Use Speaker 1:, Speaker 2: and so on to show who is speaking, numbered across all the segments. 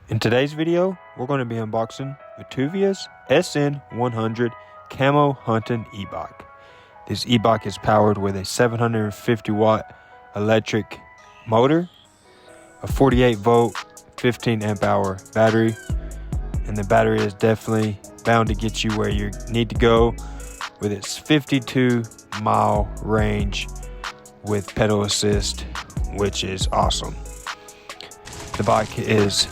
Speaker 1: In today's video, we're going to be unboxing Vtuvia's SN100 Camo Hunting e-bike. This e-bike is powered with a 750 watt electric motor, a 48 volt, 15 amp hour battery, and the battery is definitely bound to get you where you need to go with its 52-mile range with pedal assist, which is awesome. The bike is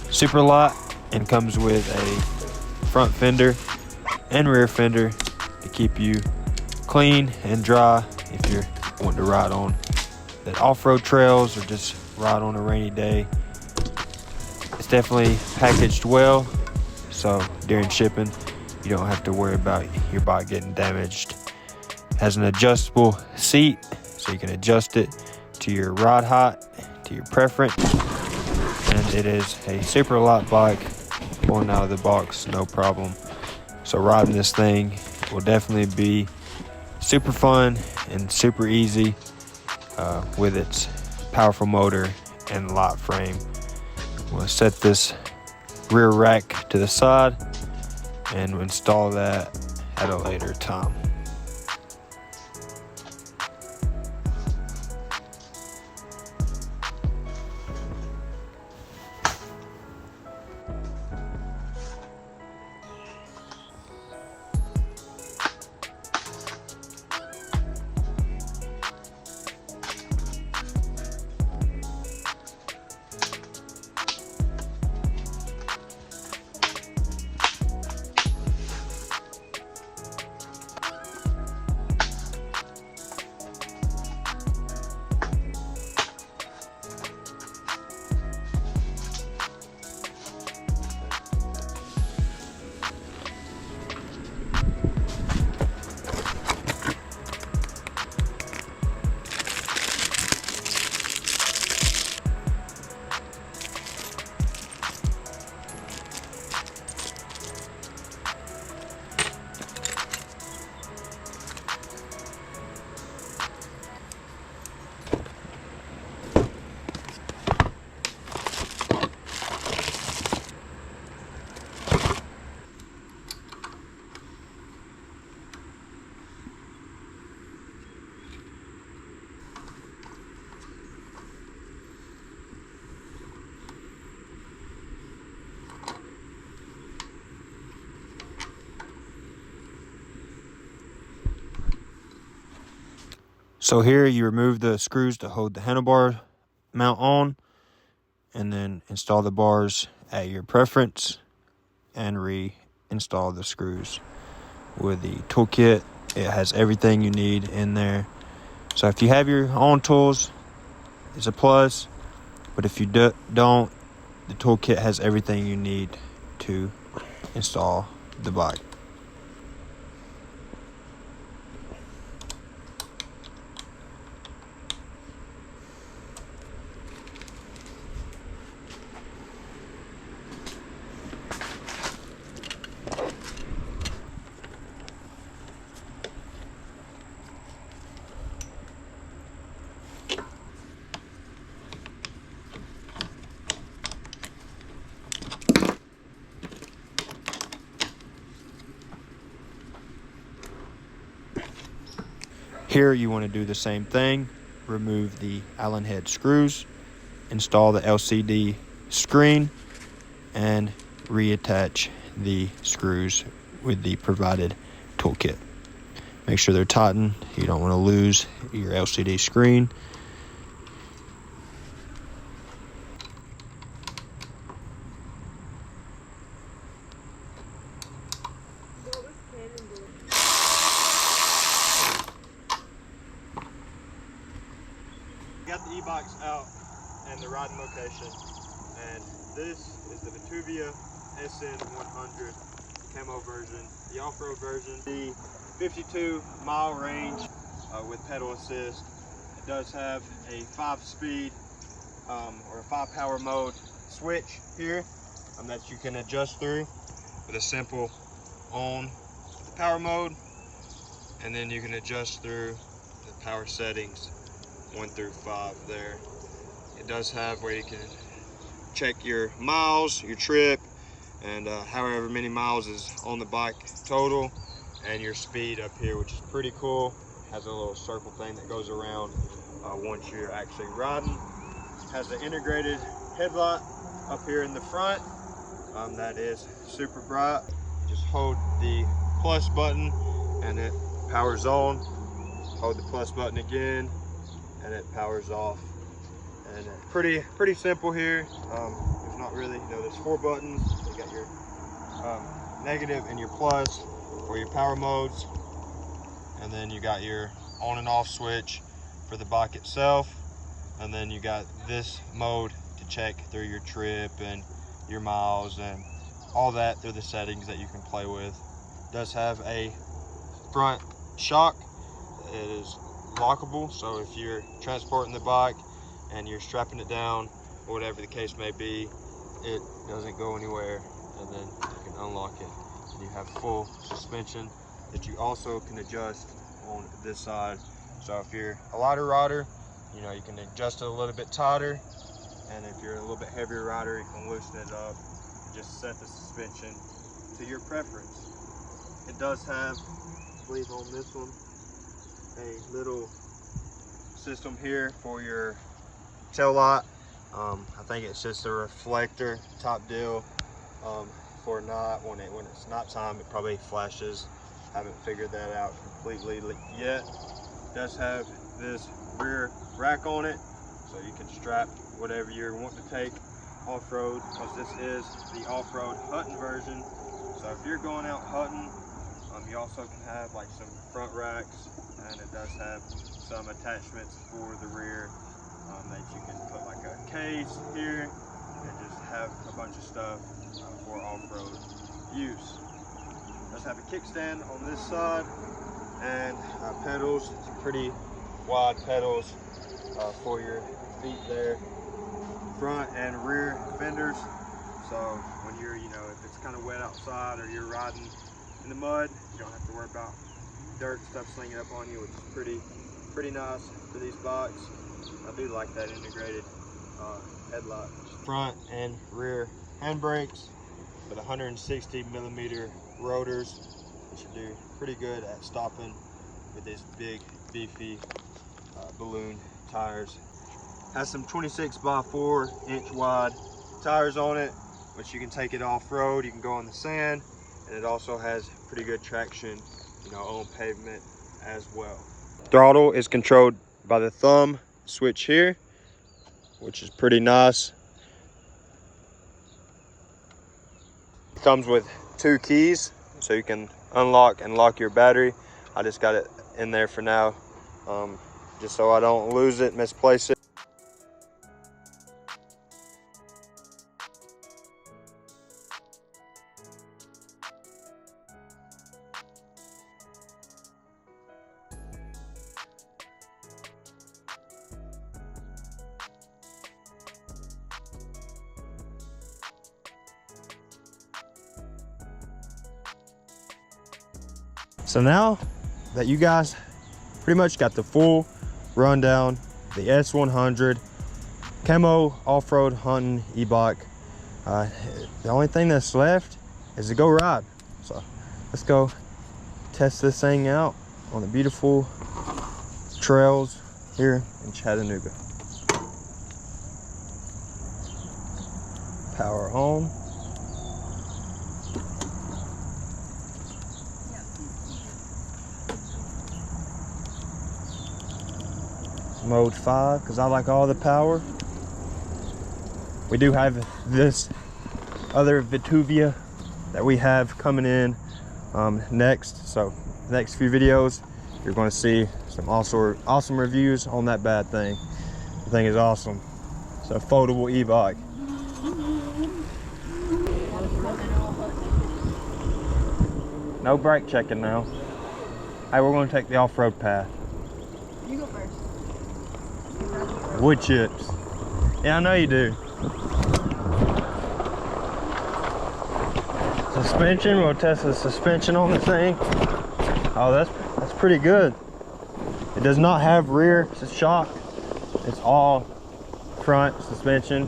Speaker 1: super light and comes with a front fender and rear fender to keep you clean and dry if you're wanting to ride on the off-road trails or just ride on a rainy day. It's definitely packaged well, so during shipping you don't have to worry about your bike getting damaged. It has an adjustable seat so you can adjust it to your ride height, to your preference. And it is a super light bike, pulling out of the box no problem. So riding this thing will definitely be super fun and super easy with its powerful motor and light frame. We'll set this rear rack to the side and we'll install that at a later time. So here you remove the screws to hold the handlebar mount on, and then install the bars at your preference and reinstall the screws. With the toolkit, it has everything you need in there. So if you have your own tools, it's a plus, but if you don't, the toolkit has everything you need to install the bike. Here you want to do the same thing. Remove the Allen head screws, install the LCD screen, and reattach the screws with the provided toolkit. Make sure they're tightened. You don't want to lose your LCD screen. Got the e-bikes out and the riding location, and this is the Vtuvia SN100 Camo version, the off-road version, the 52-mile range with pedal assist. It does have a 5-speed or a 5-power mode switch here that you can adjust through with a simple on the power mode, and then you can adjust through the power settings 1 through 5 there. It does have where you can check your miles, your trip, and however many miles is on the bike total, and your speed up here, which is pretty cool. Has a little circle thing that goes around once you're actually riding. Has an integrated headlight up here in the front. That is super bright. Just hold the plus button and it powers on. Hold the plus button again and it powers off. And pretty simple here. There's not really, there's 4 buttons. You got your negative and your plus for your power modes, and then you got your on and off switch for the bike itself, and then you got this mode to check through your trip and your miles and all that through the settings that you can play with. It does have a front shock. It is lockable, so if you're transporting the bike and you're strapping it down or whatever the case may be, it doesn't go anywhere, and then you can unlock it. And you have full suspension that you also can adjust on this side. So if you're a lighter rider, you can adjust it a little bit tighter, and if you're a little bit heavier rider, you can loosen it up. Just set the suspension to your preference. It does have, I believe on this one, a little system here for your tail light. I think it's just a reflector type deal for night. When it's nighttime, it probably flashes. Haven't figured that out completely yet. It does have this rear rack on it, so you can strap whatever you're wanting to take off-road, because this is the off-road hunting version. So if you're going out hunting, you also can have like some front racks, and it does have some attachments for the rear that you can put like a case here and just have a bunch of stuff for off-road use. It does have a kickstand on this side, and pedals, some pretty wide pedals for your feet there. Front and rear fenders, so when you're, if it's kind of wet outside or you're riding in the mud, you don't have to worry about dirt stuff slinging up on you, which is pretty nice for these bikes. I do like that integrated headlight. Front and rear handbrakes with 160mm rotors, which should do pretty good at stopping with these big beefy balloon tires. Has some 26 by 4 inch wide tires on it, which you can take it off-road. You can go on the sand, and it also has pretty good traction, on pavement as well. Throttle is controlled by the thumb switch here, which is pretty nice. It comes with 2 keys, so you can unlock and lock your battery. I just got it in there for now, just so I don't lose it, misplace it. So now that you guys pretty much got the full rundown, the S100 Camo off-road hunting e-bike, the only thing that's left is to go ride. So let's go test this thing out on the beautiful trails here in Chattanooga. Power on. Mode 5, because I like all the power. We do have this other Vtuvia that we have coming in next. So the next few videos, you're going to see some awesome reviews on that bad thing. The thing is awesome. It's a foldable e-bike. No brake checking now. Hey, we're going to take the off-road path.
Speaker 2: You go first.
Speaker 1: Wood chips. Yeah, I know you do. Suspension, we'll test the suspension on the thing. Oh, that's pretty good. It does not have rear shock. It's all front suspension.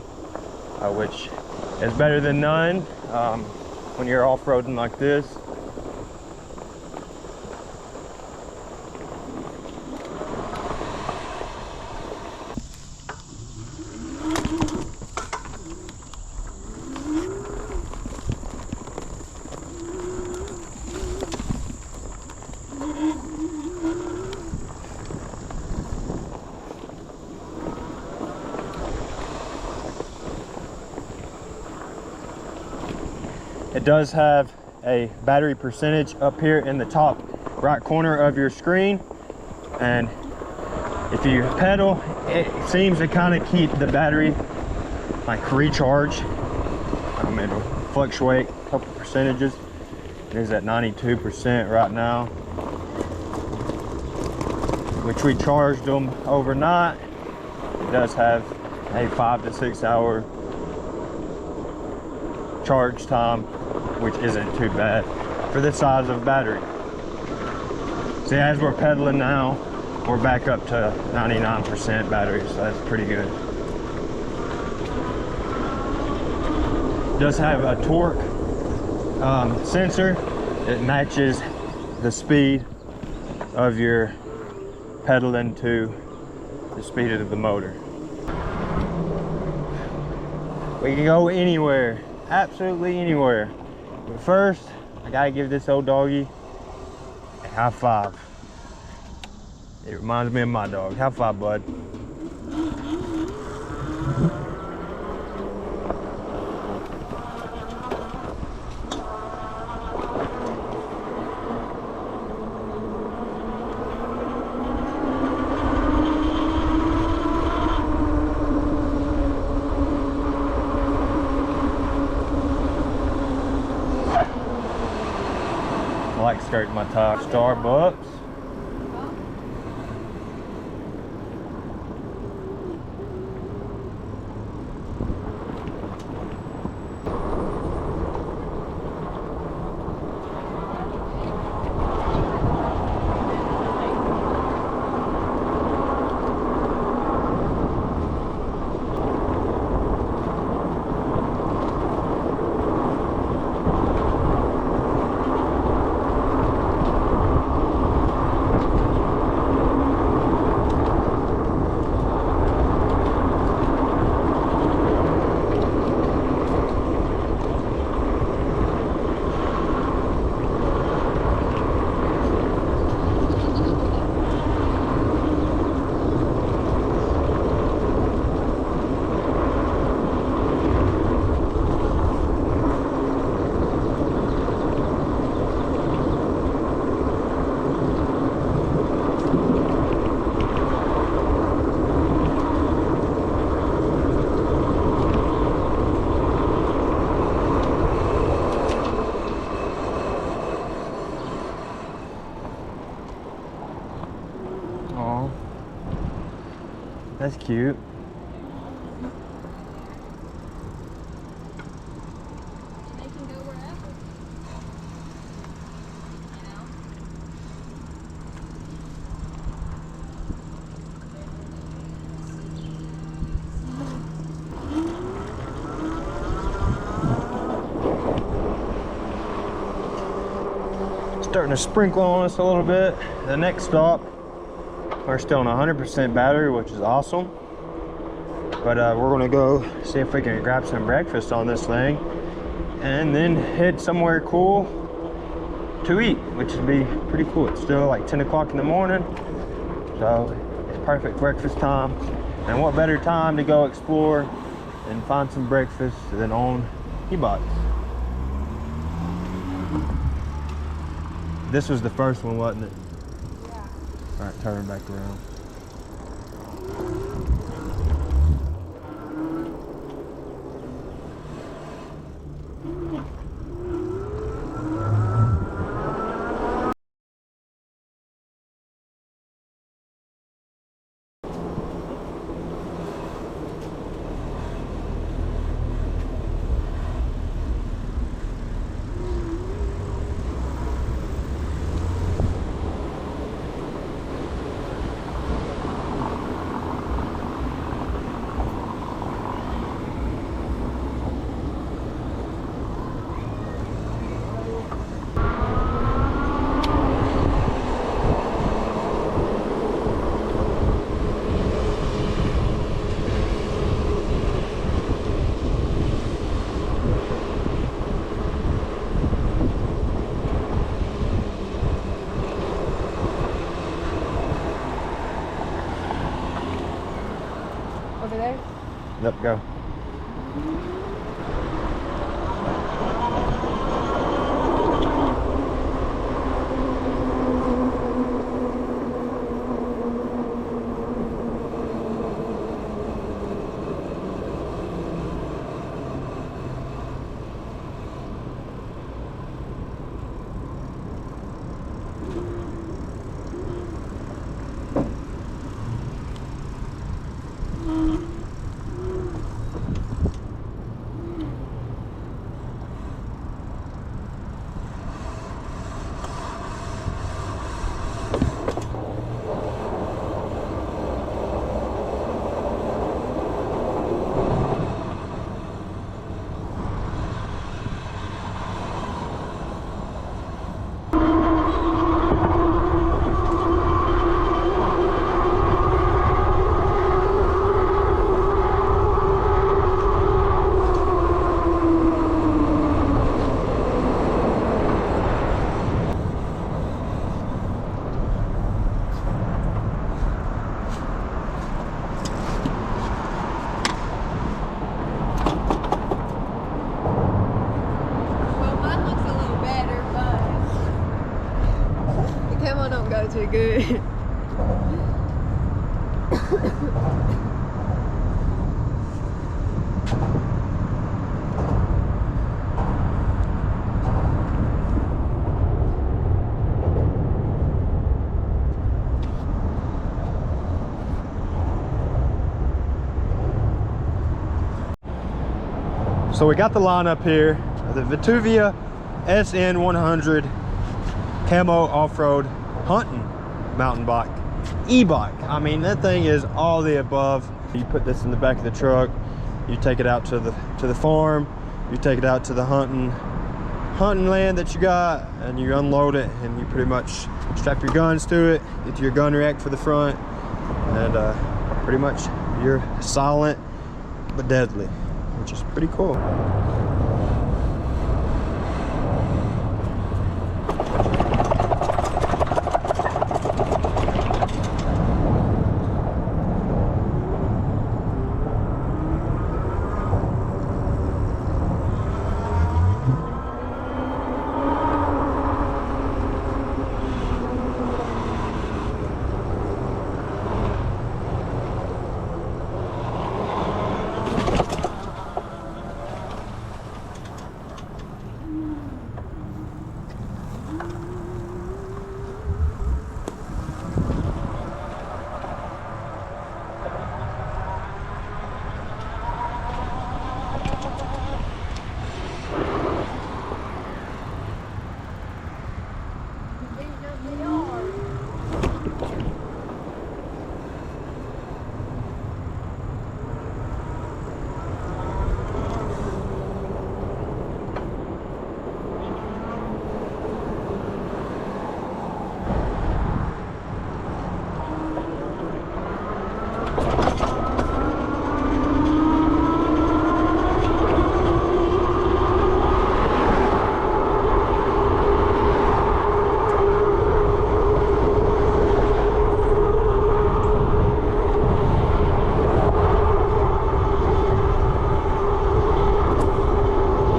Speaker 1: which is better than none when you're off-roading like this. It does have a battery percentage up here in the top right corner of your screen, and if you pedal, it seems to kind of keep the battery like recharge. It'll fluctuate a couple percentages. It is at 92% right now, which we charged them overnight. It does have a 5 to 6 hour charge time, which isn't too bad for the size of battery. See, as we're pedaling now, we're back up to 99% battery, so that's pretty good. It does have a torque sensor. It matches the speed of your pedaling to the speed of the motor. We can go anywhere, absolutely anywhere. But first, I gotta give this old doggy a high five. It reminds me of my dog. High five, bud. I like skirting my tire. Starbucks. That's cute.
Speaker 2: They can go wherever.
Speaker 1: Starting to sprinkle on us a little bit. The next stop, we're still on 100% battery, which is awesome. But we're gonna go see if we can grab some breakfast on this thing and then head somewhere cool to eat, which would be pretty cool. It's still like 10 o'clock in the morning, so it's perfect breakfast time. And what better time to go explore and find some breakfast than on e-bikes. This was the first one, wasn't it?
Speaker 2: Yeah.
Speaker 1: All right, turn back around.
Speaker 2: over there?
Speaker 1: Yep, go.
Speaker 2: Well, mine looks a little better, but the camo don't go too good.
Speaker 1: So we got the line up here, the Vtuvia SN100 Camo off-road hunting mountain bike, e-bike. I mean, that thing is all the above. You put this in the back of the truck, you take it out to the farm, you take it out to the hunting land that you got, and you unload it, and you pretty much strap your guns to it, get your gun rack for the front, and pretty much you're silent but deadly, which is pretty cool.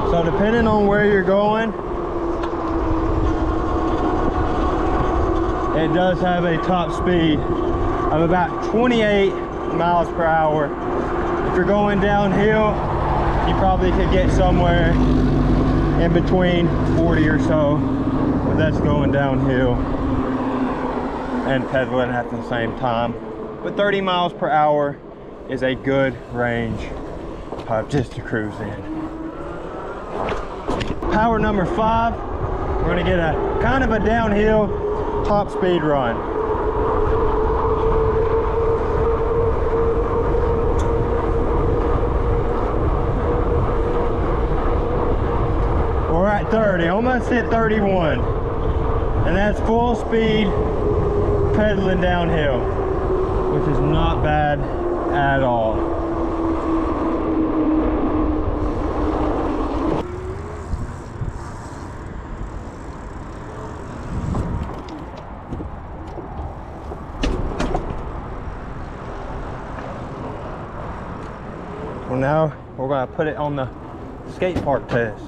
Speaker 1: So depending on where you're going, it does have a top speed of about 28 miles per hour. If you're going downhill, you probably could get somewhere in between 40 or so, but that's going downhill and pedaling at the same time. But 30 miles per hour is a good range just to cruise in. Power number 5, we're gonna get a kind of a downhill top speed run. We're at 30, almost hit 31. And that's full speed pedaling downhill, which is not bad at all. we're gonna put it on the skate park test.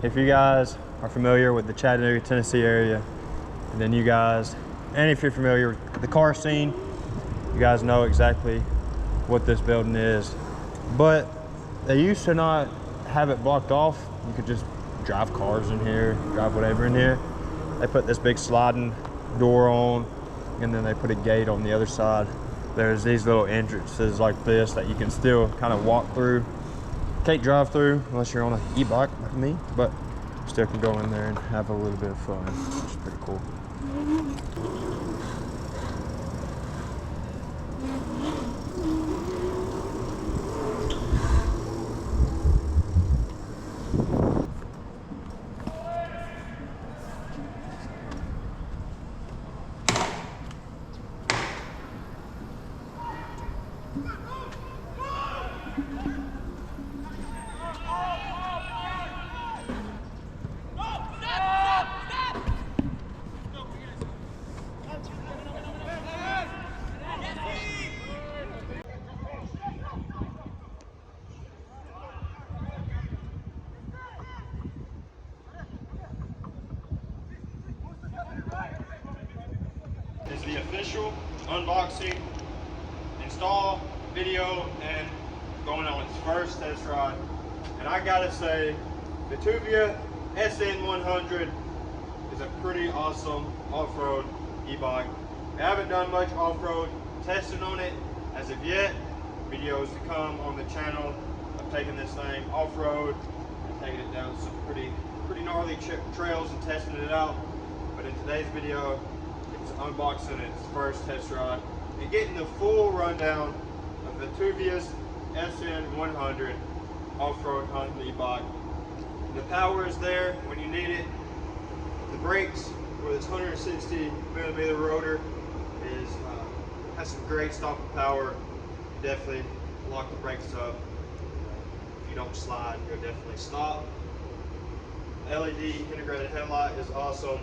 Speaker 1: If you guys are familiar with the Chattanooga, Tennessee area, and then you guys, and if you're familiar with the car scene, you guys know exactly what this building is. But they used to not have it blocked off. You could just drive cars in here, drive whatever in here. They put this big sliding door on, and then they put a gate on the other side. There's these little entrances like this that you can still kind of walk through. Can't drive through unless you're on an e-bike like me, but still can go in there and have a little bit of fun, which is pretty cool. Is the official unboxing, install video, and going on its first test ride. And I gotta say, the Vtuvia SN100 is a pretty awesome off-road e-bike. I haven't done much off-road testing on it as of yet. Videos to come on the channel of taking this thing off-road and taking it down some pretty gnarly trails and testing it out. But in today's video, it's unboxing its first test ride and getting the full rundown of the Vtuvia's SN100 off-road hunting e-bike. The power is there when you need it. The brakes with its 160mm rotor has some great stopping power. Definitely lock the brakes up. If you don't slide, you'll definitely stop. LED integrated headlight is awesome,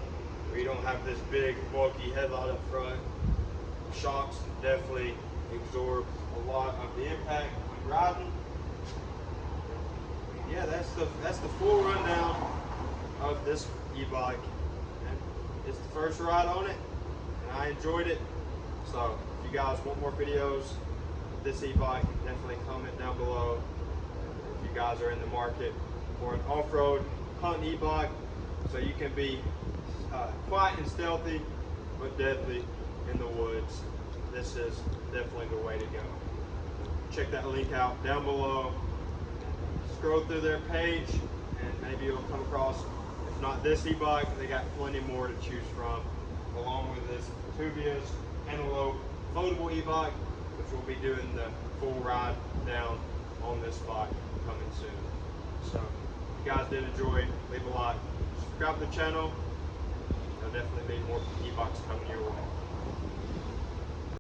Speaker 1: where you don't have this big bulky headlight up front. Shocks definitely absorb a lot of the impact when riding. Yeah, that's the full rundown of this e-bike. It's the first ride on it, and I enjoyed it. So if you guys want more videos of this e-bike, definitely comment down below. If you guys are in the market for an off-road hunting e-bike, so you can be quiet and stealthy, but deadly in the woods, this is definitely the way to go. Check that link out down below. Scroll through their page, and maybe you'll come across, if not this e-bike, they got plenty more to choose from, along with this Vtuvia's antelope foldable e-bike, which we'll be doing the full ride down on this bike coming soon. So if you guys did enjoy, leave a like, subscribe to the channel. There'll definitely be more e-bikes coming your way.